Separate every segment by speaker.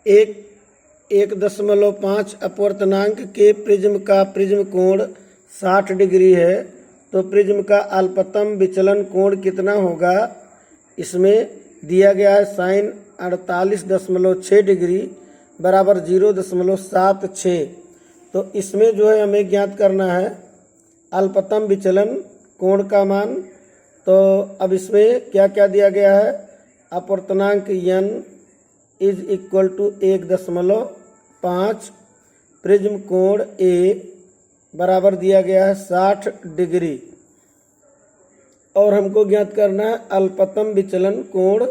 Speaker 1: एक 1.5 अपवर्तनांक के प्रिज्म का प्रिज्म कोण 60 डिग्री है, तो प्रिज्म का अल्पतम विचलन कोण कितना होगा। इसमें दिया गया है साइन 48.6 डिग्री बराबर 0.76। तो इसमें जो है हमें ज्ञात करना है अल्पतम विचलन कोण का मान। तो अब इसमें क्या क्या दिया गया है, अपवर्तनांक n is equal to 1.5, prism कोण A बराबर दिया गया है 60 डिग्री, और हमको ज्ञात करना है अल्पतम विचलन कोण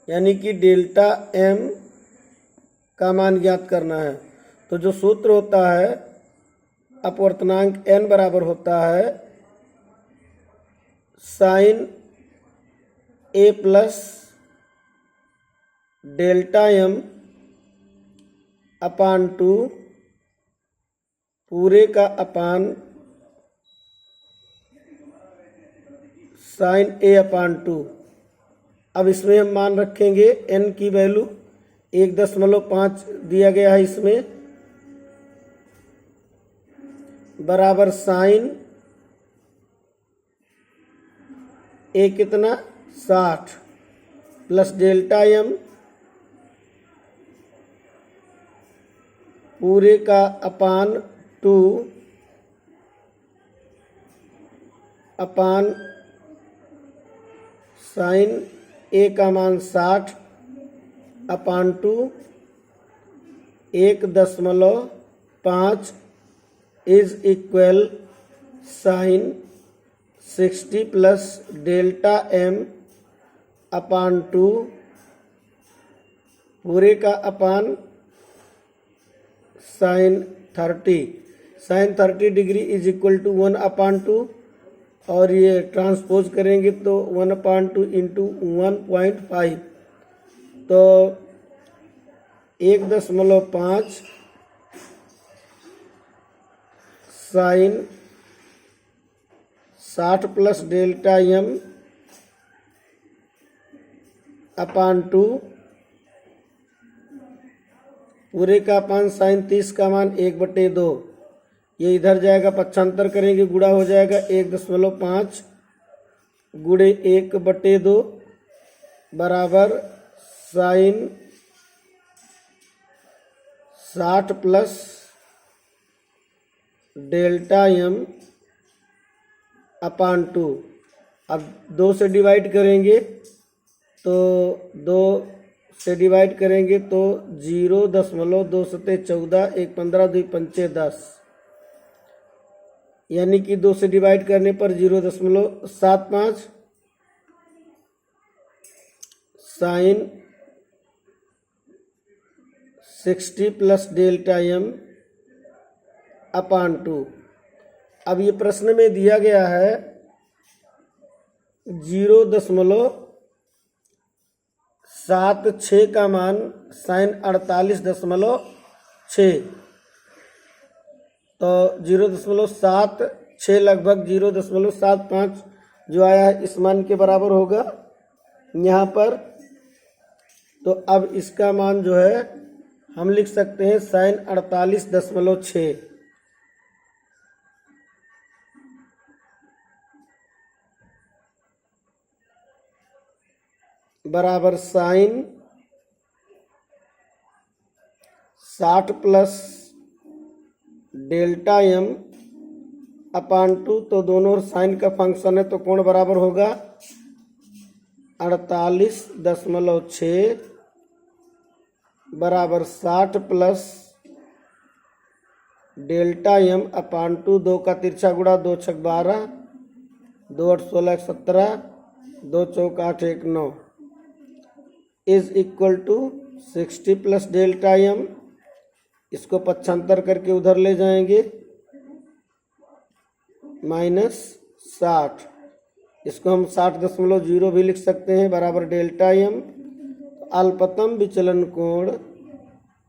Speaker 1: यानी कि डेल्टा m का मान ज्ञात करना है। तो जो सूत्र होता है अपवर्तनांक n बराबर होता है sine A plus delta m upon 2 पूरे का अपान साइन A अपान 2। अब इसमें हम मान रखेंगे n की वैल्यू 1.5 दिया गया है, इसमें बराबर साइन A कितना 60 प्लस डेल्टा m पूरे का अपान 2 अपान साइन A का मान 60 upon 2 1.5 is equal sine 60 plus delta m upon 2 पूरे का upon sine 30 degree is equal to 1/2, और ये ट्रांसपोज करेंगे तो 1/2 इंटू 1.5, तो 1.5 sign 60 plus delta m upon 2 पूरे का अपान साइन 30 का मान 1/2, ये इधर जाएगा पक्षांतर करेंगे गुणा हो जाएगा 1.5 गुणे 1/2 बराबर sign 60 plus delta m upon 2। अब 2 से डिवाइड करेंगे तो 2 से डिवाइड करेंगे तो 0.2 सते 14, 1 15 2 पंचे 10, यानी कि 2 से डिवाइड करने पर 0.75 sign 60 plus delta m upon 2। अब ये प्रश्न में दिया गया है 0.76 का मान साइन 48.6, तो 0.76 लगभग 0.75 जो आया है इस मान के बराबर होगा यहाँ पर। तो अब इसका मान जो है हम लिख सकते हैं साइन 48.6 बराबर sign 60 plus delta m upon 2, तो दोनों साइन का फंक्शन है तो कोण बराबर होगा 48.6 बराबर 60 प्लस डेल्टा m अपान 2, 2 का तिरछा गुणा 2 छक 12, 2 8 16 17, 2 चौक 8 1 9 is equal to 60 plus delta m, इसको पक्षांतर करके उधर ले जाएंगे माइनस 60, इसको हम 60.0 भी लिख सकते हैं बराबर डेल्टा m। अल्पतम विचलन कोण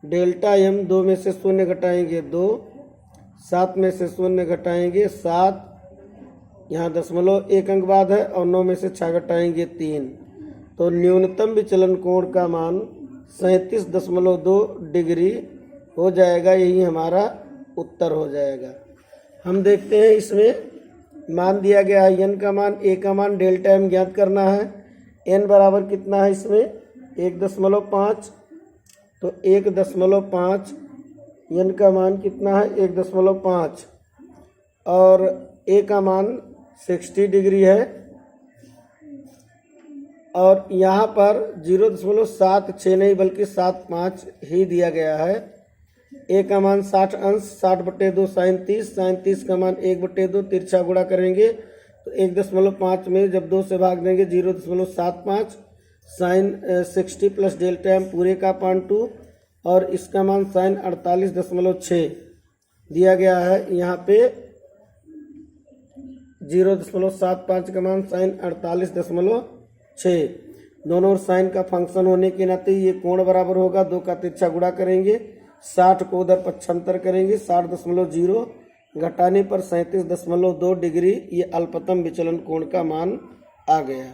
Speaker 1: डेल्टा m 2 में से 0 घटाएंगे 2, 7 में से 0 घटाएंगे 7, यहाँ 0.1 अंक बाद है, और 9 में से 6 घटाएंगे 3, तो न्यूनतम विचलन कोण का मान 37.2 डिग्री हो जाएगा। यही हमारा उत्तर हो जाएगा। हम देखते हैं इसमें मान दिया गया है n का मान, a का मान, डेल्टा m ज्ञात करना है। n बराबर कितना है इसमें 1.5, तो 1.5 n का मान कितना है 1.5 और a का मान 60 डिग्री है और यहाँ पर 0.76 नहीं बल्कि 75 ही दिया गया है। a का मान 60 अंश, 60/2 37, 37 का मान 1/2, तिरछा गुणा करेंगे तो 1.5 में जब 2 से भाग देंगे 0.75 साइन 60 प्लस डेल्टा एम पूरे का पान 2 और इसका मान साइन 48.6 दिया गया है। यहाँ पे 0.75 का मान साइन 48.6, दोनों ओर साइन का फंक्शन होने के नाते ये कोण बराबर होगा। 2 का तिरछा गुणा करेंगे, 60 को उधर पक्षांतर करेंगे, 60.0 घटाने पर 37.2 डिग्री ये अल्पतम विचलन कोण का मान आ गया।